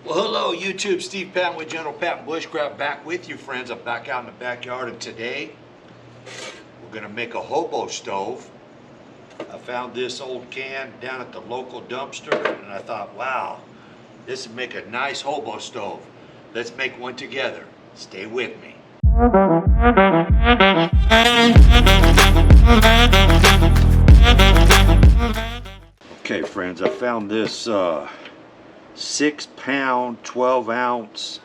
Well, hello YouTube, Steve Patton with General Patton Bushcraft back with you, friends. I'm back out in the backyard, and today we're gonna make a hobo stove. I found this old can down at the local dumpster, and I thought, wow, this would make a nice hobo stove. Let's make one together. Stay with me. Okay, friends, I found this 6-pound, 12-ounce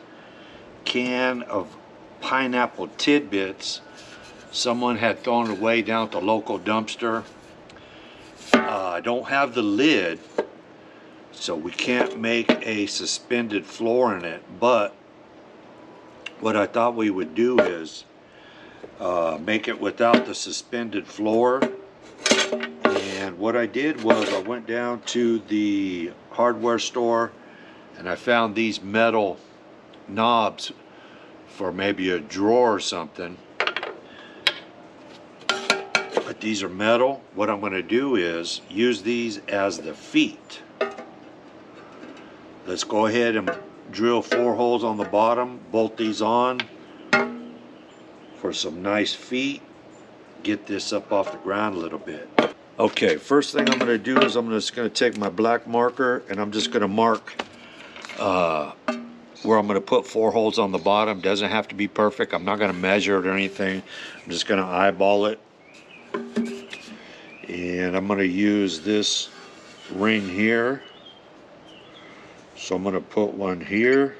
can of pineapple tidbits. Someone had thrown it away down at the local dumpster. I don't have the lid, so we can't make a suspended floor in it, but what I thought we would do is make it without the suspended floor. And what I did was I went down to the hardware store and I found these metal knobs for maybe a drawer or something. But these are metal. What I'm going to do is use these as the feet. Let's go ahead and drill 4 holes on the bottom, bolt these on for some nice feet. Get this up off the ground a little bit. Okay, first thing I'm going to do is I'm just going to take my black marker and I'm just going to mark where I'm going to put 4 holes on the bottom. Doesn't have to be perfect. I'm not going to measure it or anything. I'm just going to eyeball it. And I'm going to use this ring here. So I'm going to put one here,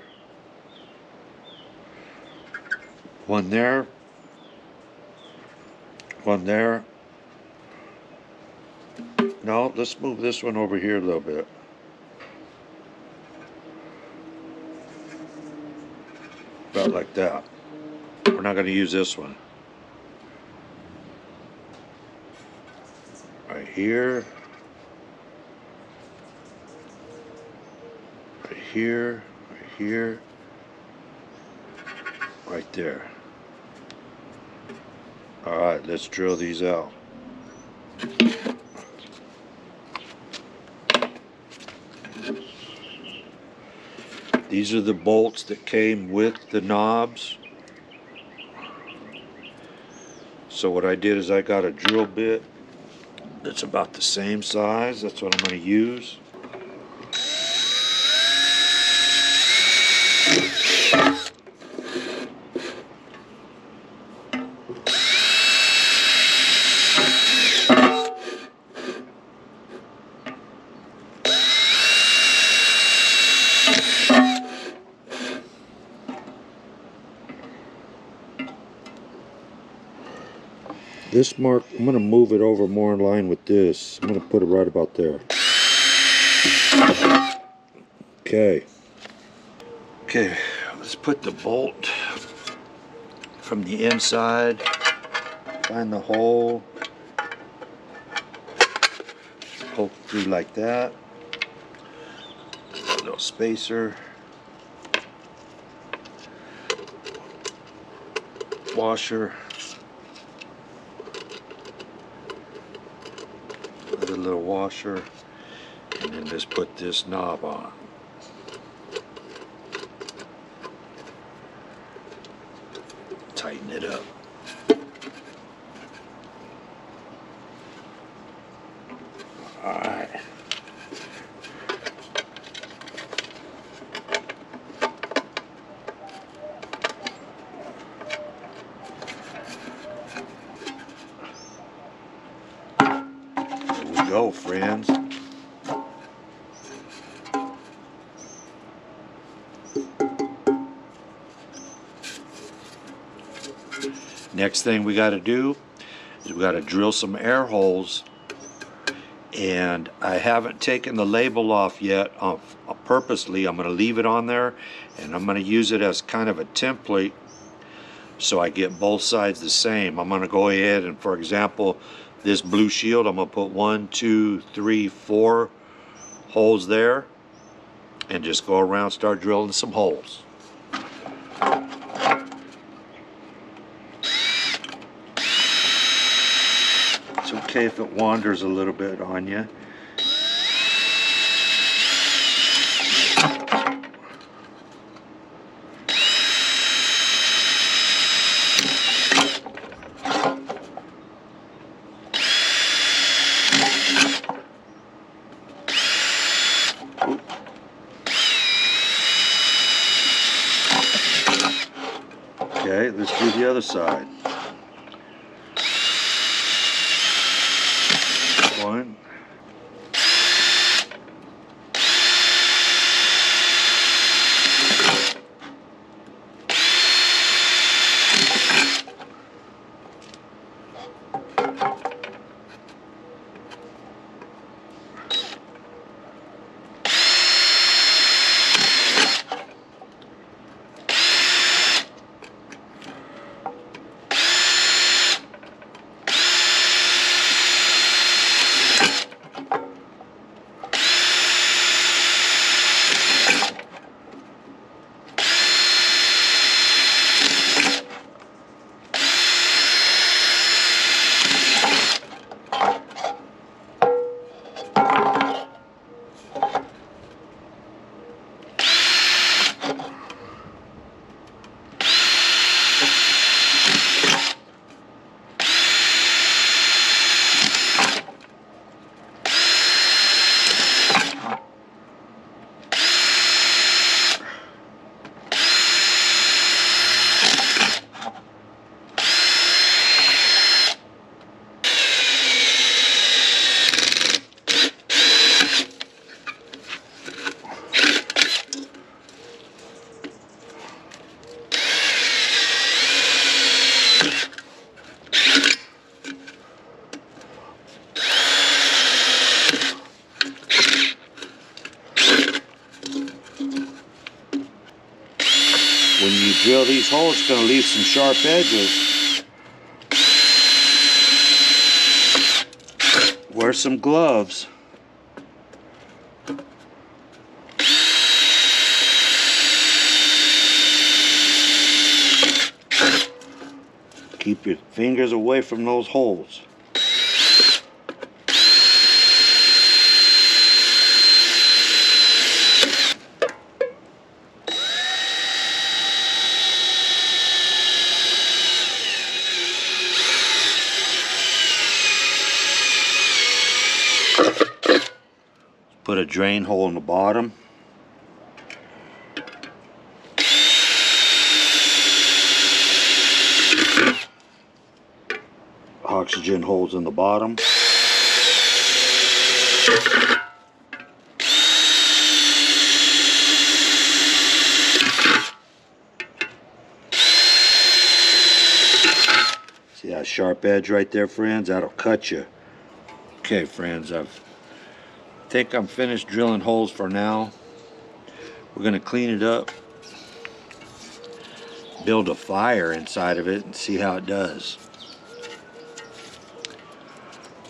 one there, one there. No, let's move this one over here a little bit. About like that. We're not going to use this one. Right here. Right here. Right here. Right there. Alright, let's drill these out. These are the bolts that came with the knobs. So what I did is I got a drill bit that's about the same size. That's what I'm going to use. This mark, I'm going to move it over more in line with this. I'm going to put it right about there. Okay. Okay, let's put the bolt from the inside. Find the hole. Poke through like that. A little spacer. Washer. Another little washer, and then just put this knob on. Tighten it up. Alright. Go, friends. Next thing we got to do is we got to drill some air holes, and I haven't taken the label off yet. Purposely, I'm going to leave it on there, and I'm going to use it as kind of a template so I get both sides the same. I'm going to go ahead and, for example, this blue shield, I'm going to put 1, 2, 3, 4 holes there and just go around, start drilling some holes. It's okay if it wanders a little bit on you. right, let's do the other side. One. When you drill these holes, it's going to leave some sharp edges. Wear some gloves. Keep your fingers away from those holes. Put a drain hole in the bottom. Oxygen holes in the bottom. See that sharp edge right there, friends? That'll cut you. Okay, friends, I think I'm finished drilling holes for now. We're going to clean it up, build a fire inside of it, and see how it does.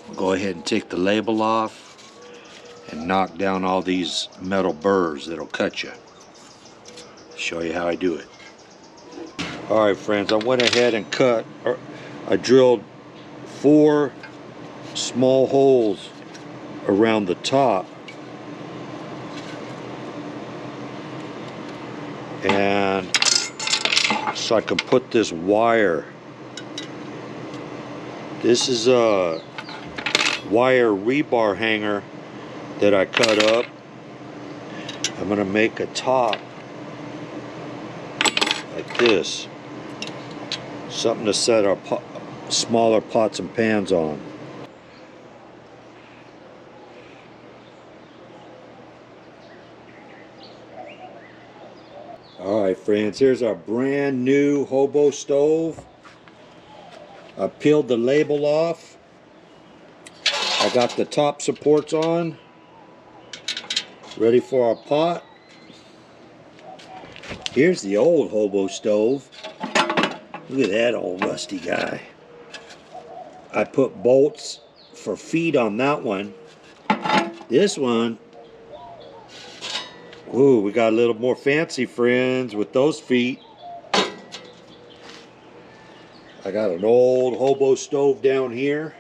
We'll go ahead and take the label off and knock down all these metal burrs that'll cut you. Show you how I do it. Alright, friends, I went ahead and I drilled 4 small holes around the top, and so I can put this wire. This is a wire rebar hanger that I cut up. I'm going to make a top like this, something to set our smaller pots and pans on. Alright, friends, here's our brand new Hobo stove. I peeled the label off. I got the top supports on. Ready for our pot. Here's the old Hobo stove. Look at that old rusty guy. I put bolts for feet on that one. This one, ooh, we got a little more fancy, friends, with those feet. I got an old Hobo stove down here.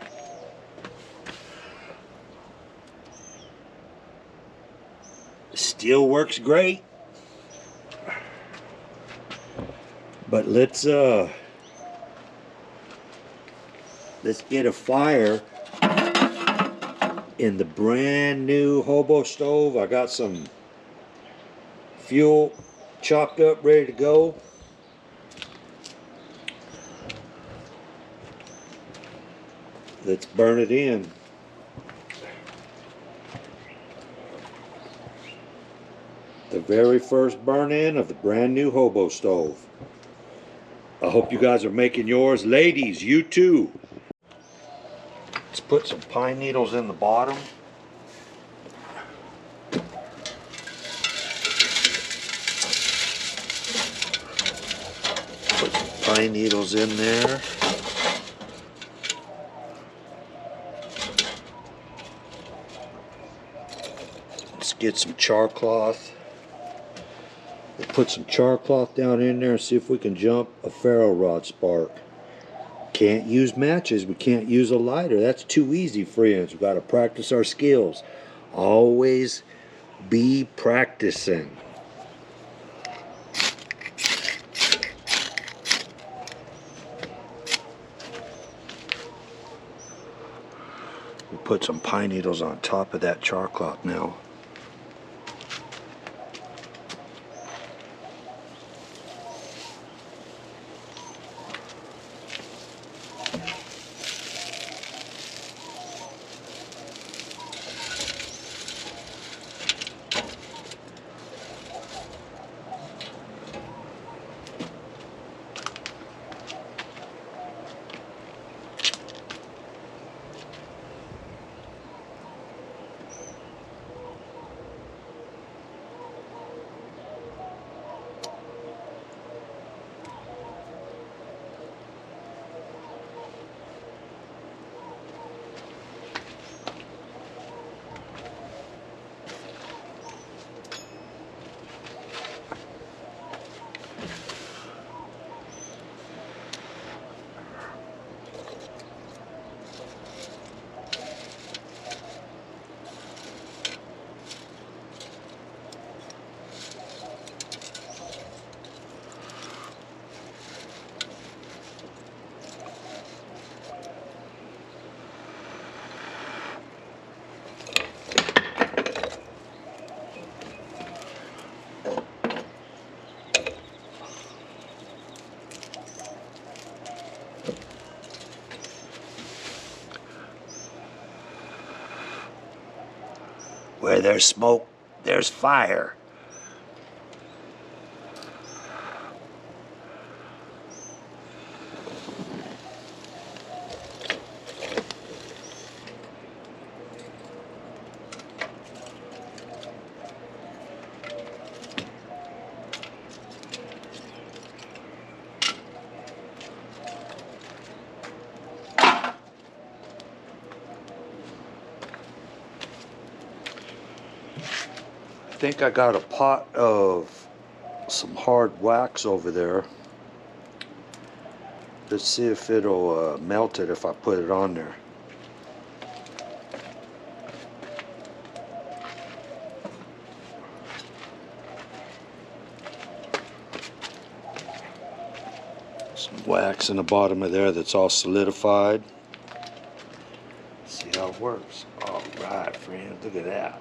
Still works great. But let's get a fire in the brand new Hobo stove. I got some fuel chopped up, ready to go. Let's burn it in. The very first burn in of the brand new Hobo stove. I hope you guys are making yours. Ladies, you too. Let's put some pine needles in the bottom. Put some pine needles in there. Let's get some char cloth. We'll put some char cloth down in there and see if we can jump a ferro rod spark. Can't use matches. We can't use a lighter. That's too easy, friends. We've got to practice our skills. Always be practicing. We'll put some pine needles on top of that char cloth now. Where there's smoke, there's fire. I think I got a pot of some hard wax over there. Let's see if it'll melt it if I put it on there. Some wax in the bottom of there that's all solidified. Let's see how it works. All right, friends, look at that.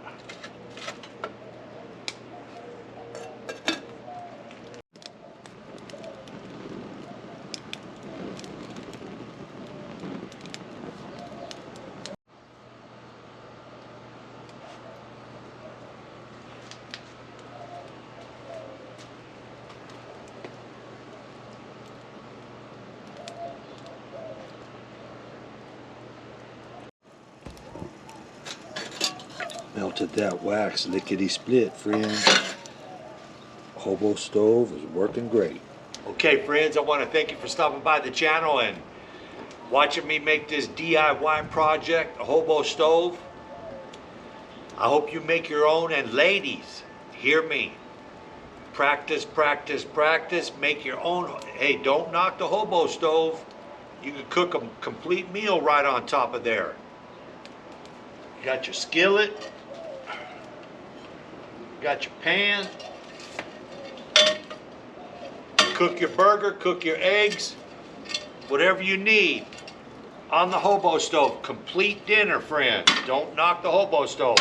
Melted that wax lickety split, friends. Hobo stove is working great. Okay, friends, I want to thank you for stopping by the channel and watching me make this DIY project, a Hobo stove. I hope you make your own, and ladies, hear me. Practice, practice, practice. Make your own. Hey, don't knock the Hobo stove. You can cook a complete meal right on top of there. You got your skillet. Got your pan. Cook your burger, cook your eggs, whatever you need on the Hobo stove. Complete dinner, friends. Don't knock the Hobo stove.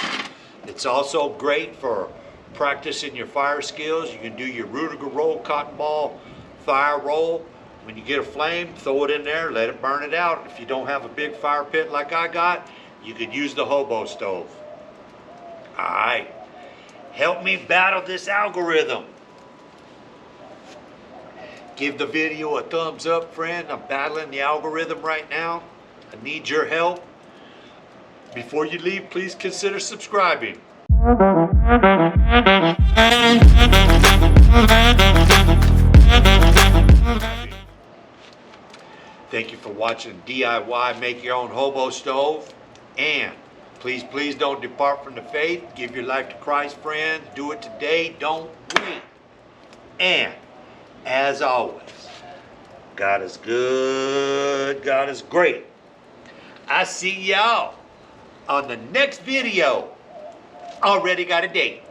It's also great for practicing your fire skills. You can do your Rudiger roll, cotton ball, fire roll. When you get a flame, throw it in there, let it burn it out. If you don't have a big fire pit like I got, you could use the Hobo stove. All right, help me battle this algorithm. Give the video a thumbs up, friend. I'm battling the algorithm right now. I need your help. Before you leave, please consider subscribing. Thank you for watching DIY Make Your Own Hobo Stove. And please, please don't depart from the faith. Give your life to Christ, friends. Do it today. Don't wait. And as always, God is good. God is great. I see y'all on the next video. Already got a date.